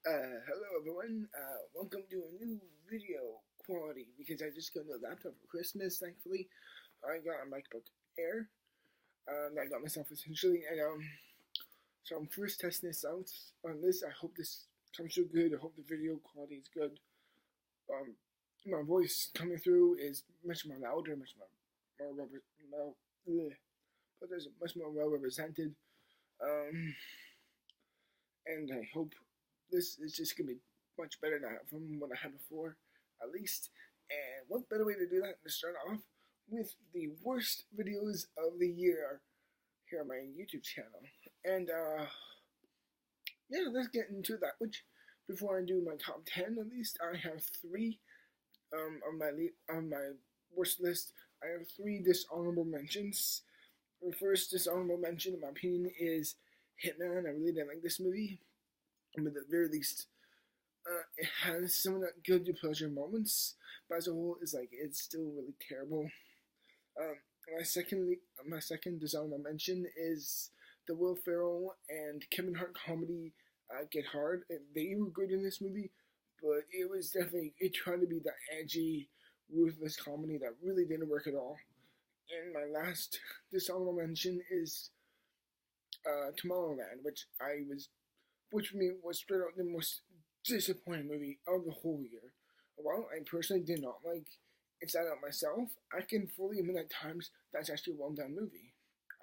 Hello everyone. Welcome to a new video quality because I just got a laptop for Christmas. Thankfully, I got a MacBook Air. That I got myself essentially, and so I'm first testing this out on this. I hope this comes through good. I hope the video quality is good. Um, my voice coming through is much more louder, much but there's much more well represented. Um, and I hope this is just gonna be much better now from what I had before, at least. And what better way to do that than to start off with the worst videos of the year here on my YouTube channel. And yeah, let's get into that. Which before I do my top 10, at least I have three on my worst list. I have three dishonorable mentions. The first dishonorable mention, in my opinion, is Hitman. I really didn't like this movie, but at the very least, it has some of that guilty pleasure moments, but as a whole, it's still really terrible. Um, my second dishonorable mention is the Will Ferrell and Kevin Hart comedy Get Hard. They were good in this movie, but it tried to be that edgy, ruthless comedy that really didn't work at all. And my last dishonorable mention is Tomorrowland, which for me was straight out the most disappointing movie of the whole year. While I personally did not like Inside Out myself, I can fully admit at times that's actually a well done movie.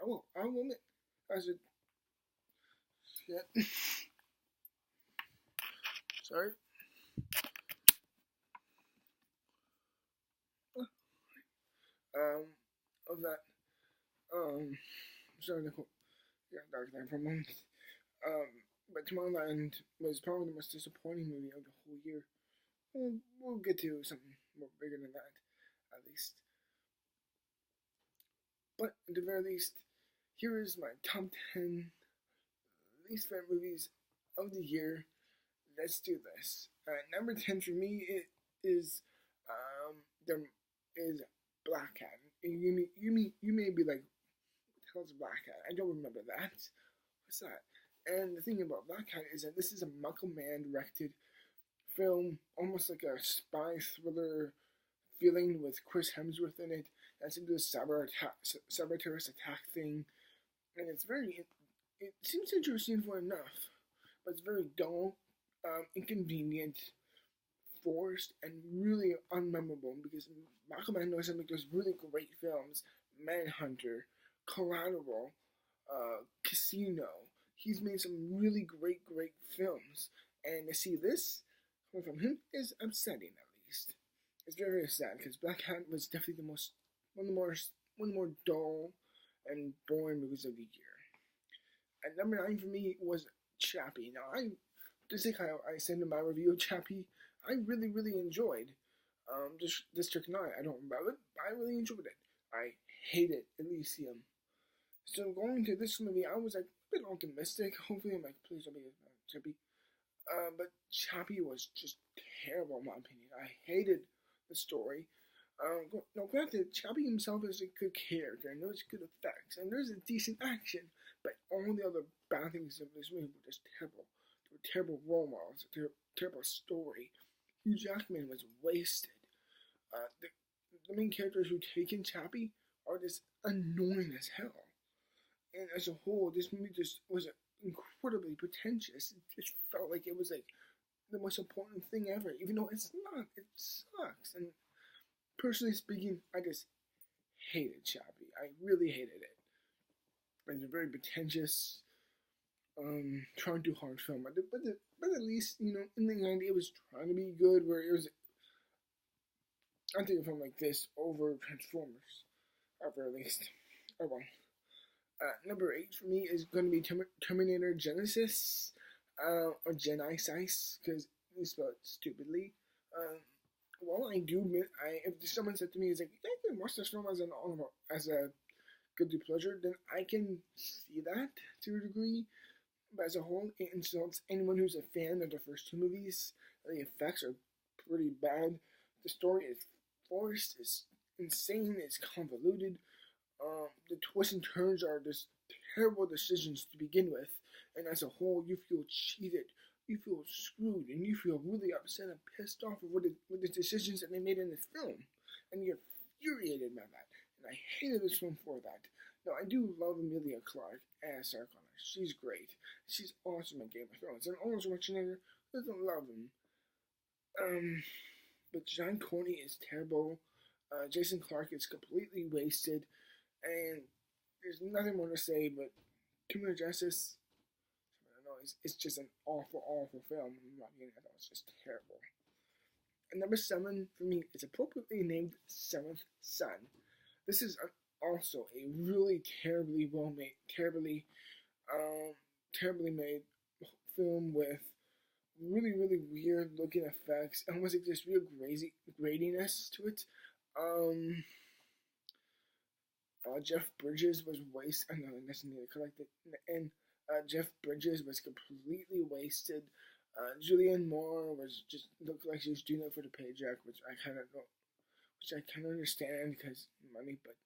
I will admit. As a shit. Sorry. Um, of that. Sorry to yeah, dark there for a moment. Um, but Tomorrowland was probably the most disappointing movie of the whole year. We'll get to something more bigger than that, at least. But at the very least, here is my top 10 least favorite movies of the year. Let's do this. Number 10 for me is there is Black Cat. You may be like, what the hell is Black Cat? I don't remember that. What's that? And the thing about Black Cat is that this is a Michael Mann directed film, almost like a spy thriller feeling with Chris Hemsworth in it. That's into the cyber terrorist attack thing, and it seems interesting for enough, but it's very dull, inconvenient, forced, and really unmemorable because Michael Mann knows how to make those really great films, Manhunter, Collateral, Casino. He's made some really great films, and to see this coming from him is upsetting. At least it's very sad because Black Hat was definitely one of the more dull and boring movies of the year. And number 9 for me was Chappie. Now just like how I said in my review of Chappie, I really enjoyed District 9. I don't remember it, but I really enjoyed it. I hated Elysium. So going to this movie, I was like a bit optimistic. Hopefully, I'm like, please don't be Chappie. But Chappie was just terrible in my opinion. I hated the story. Now, granted, Chappie himself is a good character, and there's good effects, and there's a decent action, but all the other bad things of this movie were just terrible. They were terrible role models, terrible story. Hugh Jackman was wasted. The main characters who take in Chappie are just annoying as hell. And as a whole, this movie just was incredibly pretentious. It just felt like it was like the most important thing ever, even though it's not. It sucks. And personally speaking, I just hated Chappie. I really hated it. It's a very pretentious, trying too hard film. But at least, you know, in the end, it was trying to be good. Where it was, I think a film like this over Transformers, at very least. Oh well. Number 8 for me is going to be Terminator Genesis, or Genesis, because we spell it stupidly. While I do admit, if someone said to me, "Is like, I can watch this film as a guilty pleasure," then I can see that to a degree. But as a whole, it insults anyone who's a fan of the first two movies. The effects are pretty bad. The story is forced, it's insane, it's convoluted. The twists and turns are just terrible decisions to begin with, and as a whole, you feel cheated you feel screwed and you feel really upset and pissed off with with the decisions that they made in the film, and you're infuriated by that. And I hated this film for that. Now I do love Emilia Clarke as Sarah Connor. She's great. She's awesome in Game of Thrones, and Arnold Schwarzenegger doesn't love him. But John Coney is terrible. Jason Clarke is completely wasted, and there's nothing more to say. But Criminal Justice, I don't know, it's just an awful, awful film. In my opinion, I thought it was just terrible. And number 7 for me is appropriately named Seventh Son. This is also a really terribly well made, terribly made film with really, really weird looking effects, almost like this real gradiness to it. Um, Jeff Bridges was wasted. I know that's need to correct it. And Jeff Bridges was completely wasted. Julianne Moore was just looked like she was doing it for the paycheck, which I kind of don't, which I kind of understand because money, but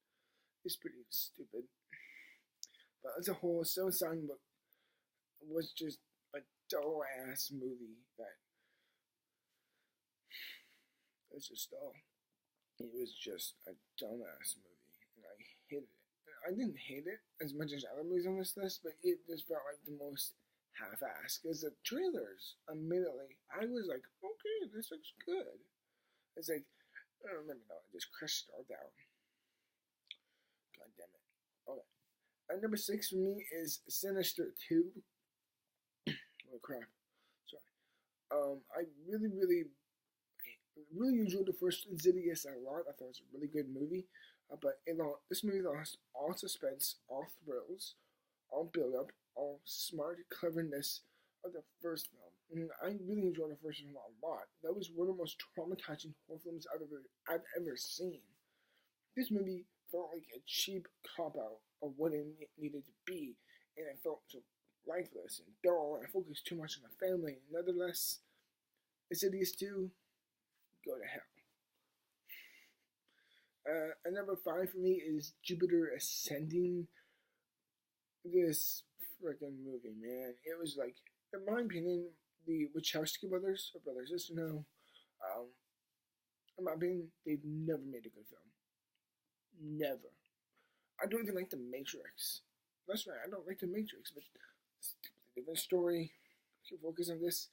it's pretty stupid. But as a whole, So Songbook was just a dull ass movie that it's just dull. It was just a dumbass movie, and I hated it. I didn't hate it as much as other movies on this list, but it just felt like the most half-assed. Because the trailers, immediately, I was like, okay, this looks good. It's like, I don't remember now, I just crushed it all down. God damn it. Okay. And number 6 for me is Sinister 2. Oh crap. Sorry. I really enjoyed the first Insidious a lot. I thought it was a really good movie. But this movie lost all suspense, all thrills, all build-up, all smart cleverness of the first film. And I really enjoyed the first film a lot. That was one of the most traumatizing horror films I've ever seen. This movie felt like a cheap cop-out of what it needed to be, and it felt so lifeless and dull, and I focused too much on the family. Nevertheless, Insidious 2, go to hell. And number 5 for me is Jupiter Ascending. This freaking movie, man. It was like, in my opinion, the Wachowski brothers, or brothers, just know, in my opinion, they've never made a good film. Never. I don't even like The Matrix. That's right, I don't like The Matrix, but it's a different story. I can focus on this.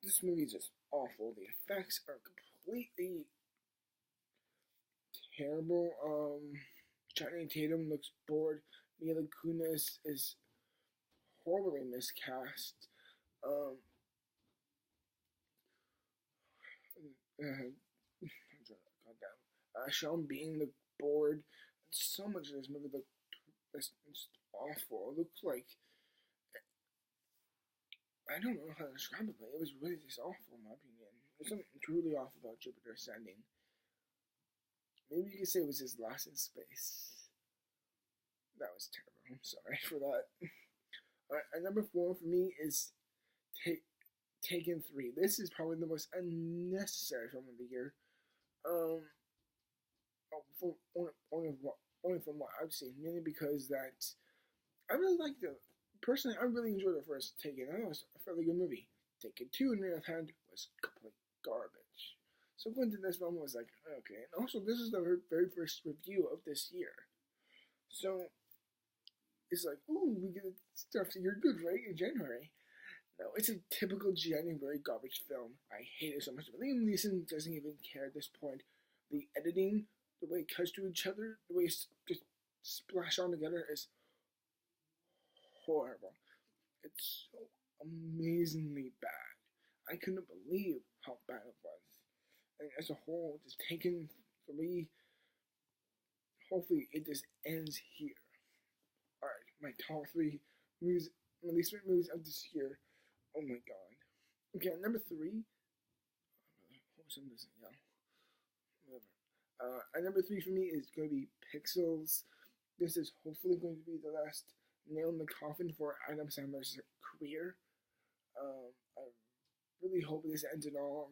This movie is just awful. The effects are completely terrible. Channing Tatum looks bored. Mila Kunis is horribly miscast. Sean Bean looked bored. So much of this movie looked just awful. It looked like, I don't know how to describe it, but it was really just awful in my opinion. There's something truly off about Jupiter Ascending. Maybe you could say it was his Lost in Space. That was terrible. I'm sorry for that. Alright, and number 4 for me is Taken 3. This is probably the most unnecessary film of the year. Only from what I've seen, mainly because that I really liked it. Personally, I really enjoyed the first Taken. I thought it was a fairly good movie. Taken 2, on the other hand, was complete garbage. So going to this film was like, okay. And also, this is the very first review of this year. So, it's like, ooh, we get stuff to You're Good, right? In January. No, it's a typical January garbage film. I hate it so much. But Liam Neeson doesn't even care at this point. The editing, the way it cuts to each other, the way it's just splash on together is horrible. It's so amazingly bad. I couldn't believe how bad it was. And as a whole, just Taken 3, hopefully it just ends here. Alright, my top 3 movies, my least favorite movies of this year. Oh my god. Okay, number 3. And number 3 for me is going to be Pixels. This is hopefully going to be the last nail in the coffin for Adam Sandler's career. I really hope this ends in all.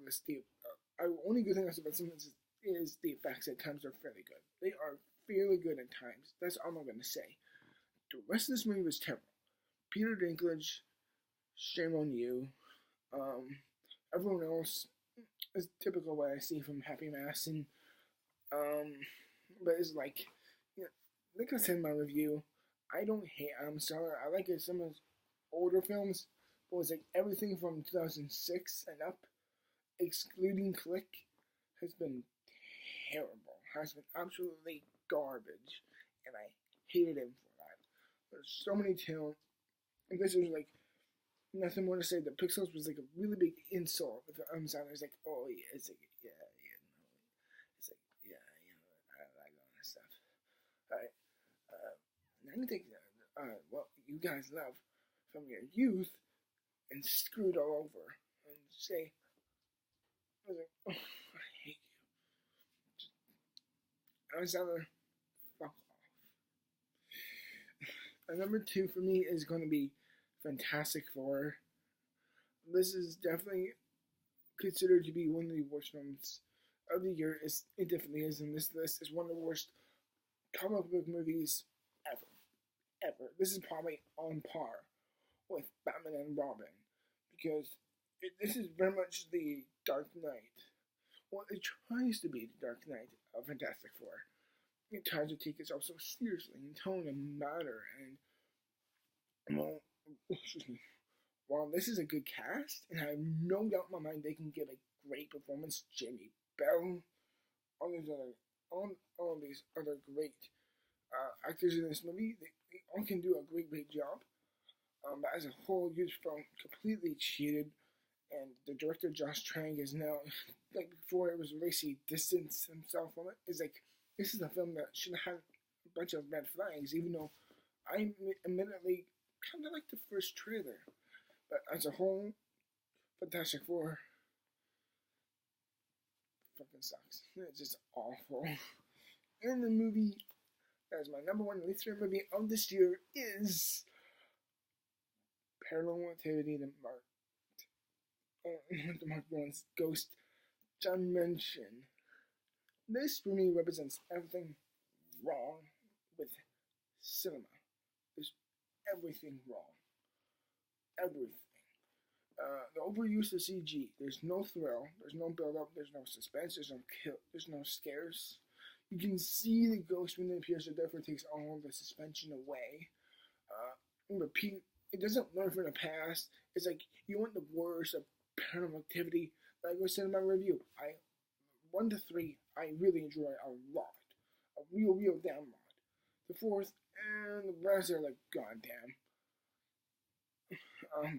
Only good thing about some of this is the effects at times are fairly good. They are fairly good at times. That's all I'm going to say. The rest of this movie was terrible. Peter Dinklage, shame on you. Um, Everyone else is typical what I see from Happy Mass, and um, but it's like, you know, like I said in my review, I don't hate Adam Sandler. I like some of his older films, but it's like everything from 2006 and up, excluding Click, has been terrible. Has been absolutely garbage, and I hated him for that. There's so many talent, and this was like nothing more to say. The Pixels was like a really big insult. If Adam Sandler is like, oh yeah, it's like yeah, no, it's like yeah, I like all that stuff. All right, anything what you guys love from your youth and screwed all over and say, I was like, oh, I hate you. Adam Sandler, fuck off. And number two for me is going to be Fantastic Four. This is definitely considered to be one of the worst films of the year. It definitely is in this list. It's one of the worst comic book movies ever. Ever. This is probably on par with Batman and Robin because this is very much the Dark Knight. Well, it tries to be the Dark Knight of Fantastic Four. It tries to take itself so seriously in tone and matter, and well, excuse me. While this is a good cast, and I have no doubt in my mind they can give a great performance, Jamie Bell, all these other great actors in this movie, they all can do a great job. But as a whole, you just felt completely cheated, and the director Josh Trank is now, like before it was racy, distanced himself from it. It's like, this is a film that should have had a bunch of red flags, even though I admittedly kind of like the first trailer. But as a whole, Fantastic Four fucking sucks. It's just awful. And the movie that is my number one least favorite movie of this year is Paranormal Activity, the Mark Bolan's Ghost Dimension. This for me represents everything wrong with cinema. There's everything wrong. Everything. The overuse of CG. There's no thrill. There's no build-up. There's no suspense. There's no kill. There's no scares. You can see the ghost when it appears, so therefore it takes all the suspension away. Repeat. It doesn't learn from the past. It's like you want the worst of Paranormal Activity. Like I said in my review, 1 to 3, I really enjoy a lot. A real damn lot. The fourth and the rest are like, goddamn.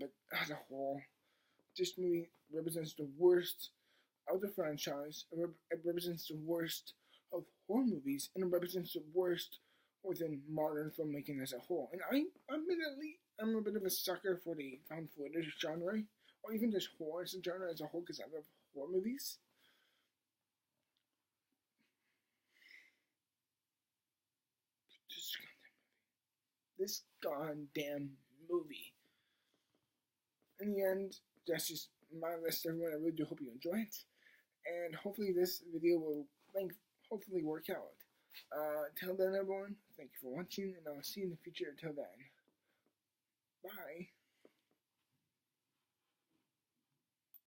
But as a whole, this movie represents the worst of the franchise. It represents the worst of horror movies, and it represents the worst within modern filmmaking as a whole. And I admittedly am a bit of a sucker for the found footage genre, or even just horror as a genre as a whole, because I love horror movies. This goddamn movie. In the end, that's just my list, everyone. I really do hope you enjoy it. And hopefully this video will hopefully work out. Till then, everyone, thank you for watching, and I'll see you in the future. Till then, bye.